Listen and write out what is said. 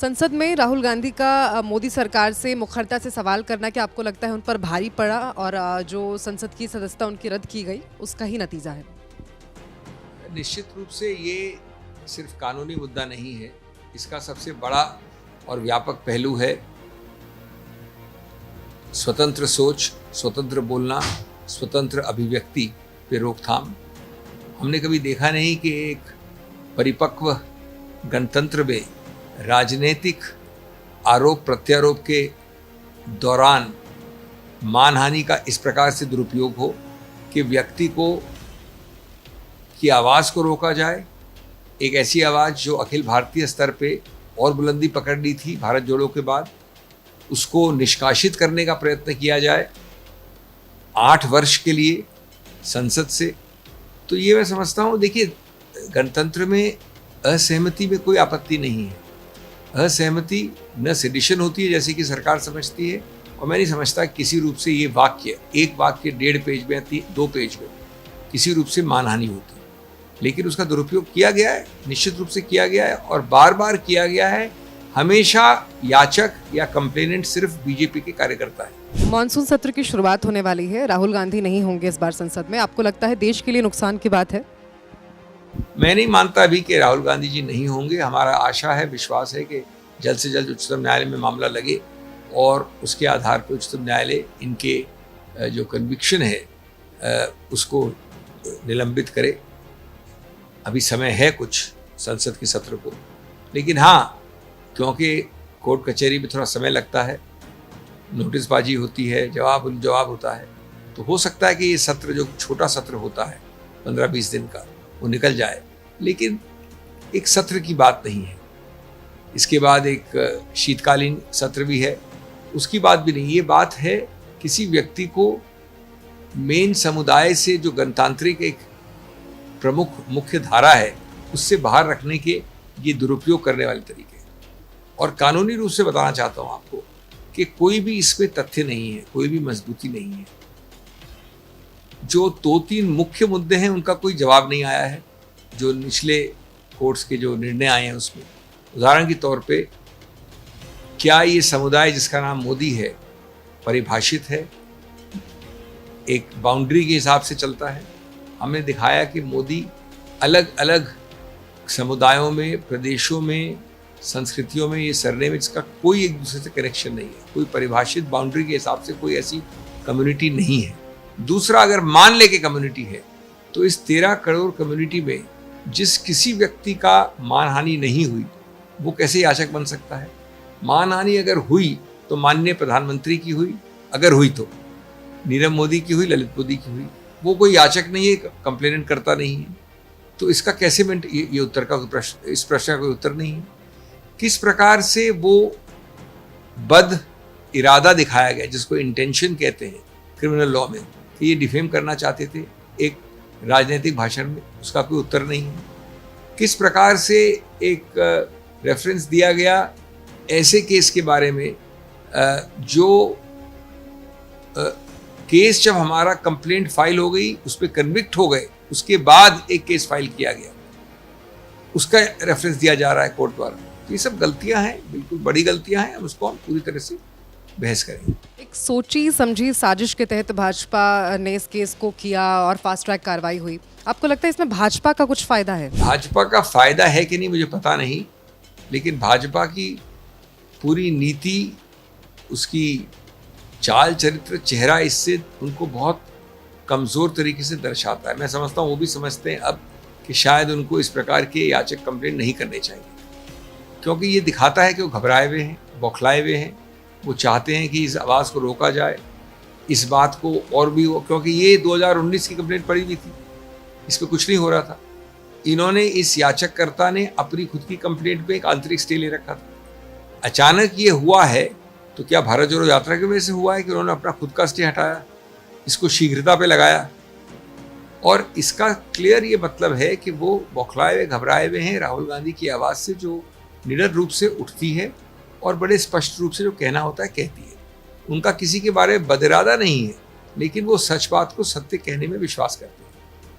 संसद में राहुल गांधी का मोदी सरकार से मुखरता से सवाल करना क्या आपको लगता है उन पर भारी पड़ा और जो संसद की सदस्यता उनकी रद्द की गई उसका ही नतीजा है? निश्चित रूप से ये सिर्फ कानूनी मुद्दा नहीं है, इसका सबसे बड़ा और व्यापक पहलू है स्वतंत्र सोच, स्वतंत्र बोलना, स्वतंत्र अभिव्यक्ति पे रोकथाम। हमने कभी देखा नहीं कि एक परिपक्व गणतंत्र में राजनीतिक आरोप प्रत्यारोप के दौरान मानहानि का इस प्रकार से दुरुपयोग हो कि व्यक्ति की आवाज़ को रोका जाए। एक ऐसी आवाज़ जो अखिल भारतीय स्तर पे और बुलंदी पकड़ ली थी भारत जोड़ो के बाद, उसको निष्कासित करने का प्रयत्न किया जाए 8 वर्ष के लिए संसद से। तो ये मैं समझता हूँ, देखिए, गणतंत्र में असहमति में कोई आपत्ति नहीं है। असहमति न सेडिशन होती है जैसे कि सरकार समझती है, और मैं नहीं समझता किसी रूप से ये वाक्य, एक वाक्य 1.5 पेज में, 2 पेज में किसी रूप से मानहानि होती है। लेकिन उसका दुरुपयोग किया गया है, निश्चित रूप से किया गया है, और बार बार किया गया है। हमेशा याचक या कंप्लेनेंट सिर्फ बीजेपी के कार्यकर्ता है। मॉनसून सत्र की शुरुआत होने वाली है, राहुल गांधी नहीं होंगे इस बार संसद में। आपको लगता है देश के लिए नुकसान की बात है? मैं नहीं मानता अभी कि राहुल गांधी जी नहीं होंगे। हमारा आशा है, विश्वास है कि जल्द से जल्द उच्चतम न्यायालय में मामला लगे और उसके आधार पर उच्चतम न्यायालय इनके जो कन्विक्शन है उसको निलंबित करे। अभी समय है कुछ संसद के सत्र को, लेकिन हाँ, क्योंकि कोर्ट कचहरी में थोड़ा समय लगता है, नोटिसबाजी होती है, जवाब होता है, तो हो सकता है कि ये सत्र, जो छोटा सत्र होता है 15-20 दिन का, वो निकल जाए। लेकिन एक सत्र की बात नहीं है। इसके बाद एक शीतकालीन सत्र भी है, उसकी बात भी नहीं। ये बात है किसी व्यक्ति को मेन समुदाय से, जो गणतांत्रिक एक प्रमुख मुख्य धारा है, उससे बाहर रखने के ये दुरुपयोग करने वाले तरीके। और कानूनी रूप से बताना चाहता हूँ आपको कि कोई भी इसमें तथ्य नहीं है, कोई भी मजबूती नहीं है। जो 2-3 मुख्य मुद्दे हैं उनका कोई जवाब नहीं आया है, जो निचले कोर्ट्स के जो निर्णय आए हैं उसमें। उदाहरण के तौर पे, क्या ये समुदाय जिसका नाम मोदी है परिभाषित है, एक बाउंड्री के हिसाब से चलता है? हमने दिखाया कि मोदी अलग अलग समुदायों में, प्रदेशों में, संस्कृतियों में ये सरनेम, इसका कोई एक दूसरे से कनेक्शन नहीं है। कोई परिभाषित बाउंड्री के हिसाब से कोई ऐसी कम्युनिटी नहीं है। दूसरा, अगर मान ले के कम्युनिटी है, तो इस 13 करोड़ कम्युनिटी में जिस किसी व्यक्ति का मानहानि नहीं हुई, वो कैसे याचक बन सकता है? मानहानि अगर हुई तो माननीय प्रधानमंत्री की हुई, अगर हुई तो नीरव मोदी की हुई, ललित मोदी की हुई। वो कोई याचक नहीं है, कंप्लेनेंट करता नहीं है। तो इसका कैसे ये उत्तर का प्रश्न, इस प्रश्न का कोई उत्तर नहीं है। किस प्रकार से वो बद इरादा दिखाया गया, जिसको इंटेंशन कहते हैं क्रिमिनल लॉ में, कि ये डिफेम करना चाहते थे एक राजनीतिक भाषण में, उसका कोई उत्तर नहीं है। किस प्रकार से एक रेफरेंस दिया गया ऐसे केस के बारे में जो केस जब हमारा कंप्लेंट फाइल हो गई, उस पर कन्विक्ट हो गए, उसके बाद एक केस फाइल किया गया, उसका रेफरेंस दिया जा रहा है कोर्ट द्वारा। तो ये सब गलतियां हैं, बिल्कुल बड़ी गलतियां हैं। उसको हम पूरी तरह से बहस करेंगे। एक सोची समझी साजिश के तहत भाजपा ने इस केस को किया और फास्ट ट्रैक कार्रवाई हुई। आपको लगता है इसमें भाजपा का कुछ फायदा है? भाजपा का फायदा है कि नहीं मुझे पता नहीं, लेकिन भाजपा की पूरी नीति, उसकी चाल चरित्र, चेहरा इससे उनको बहुत कमज़ोर तरीके से दर्शाता है। मैं समझता हूँ वो भी समझते हैं अब कि शायद उनको इस प्रकार के याचक कंप्लेंट नहीं करने चाहिए, क्योंकि ये दिखाता है कि वो घबराए हुए हैं, बौखलाए हुए हैं। वो चाहते हैं कि इस आवाज़ को रोका जाए, इस बात को और भी हो, क्योंकि ये 2019 की कंप्लेंट पड़ी हुई थी, इस पर कुछ नहीं हो रहा था। इन्होंने, इस याचककर्ता ने अपनी खुद की कंप्लेंट पे एक आंतरिक स्टे ले रखा था। अचानक ये हुआ है, तो क्या भारत जोड़ो यात्रा की वजह से हुआ है कि उन्होंने अपना खुद का स्टे हटाया, इसको शीघ्रता पे लगाया? और इसका क्लियर ये मतलब है कि वो बौखलाए हुए, घबराए हुए हैं राहुल गांधी की आवाज़ से, जो निडर रूप से उठती है और बड़े स्पष्ट रूप से जो कहना होता है कहती है। उनका किसी के बारे में बदिरादा नहीं है, लेकिन वो सच बात को सत्य कहने में विश्वास करते हैं।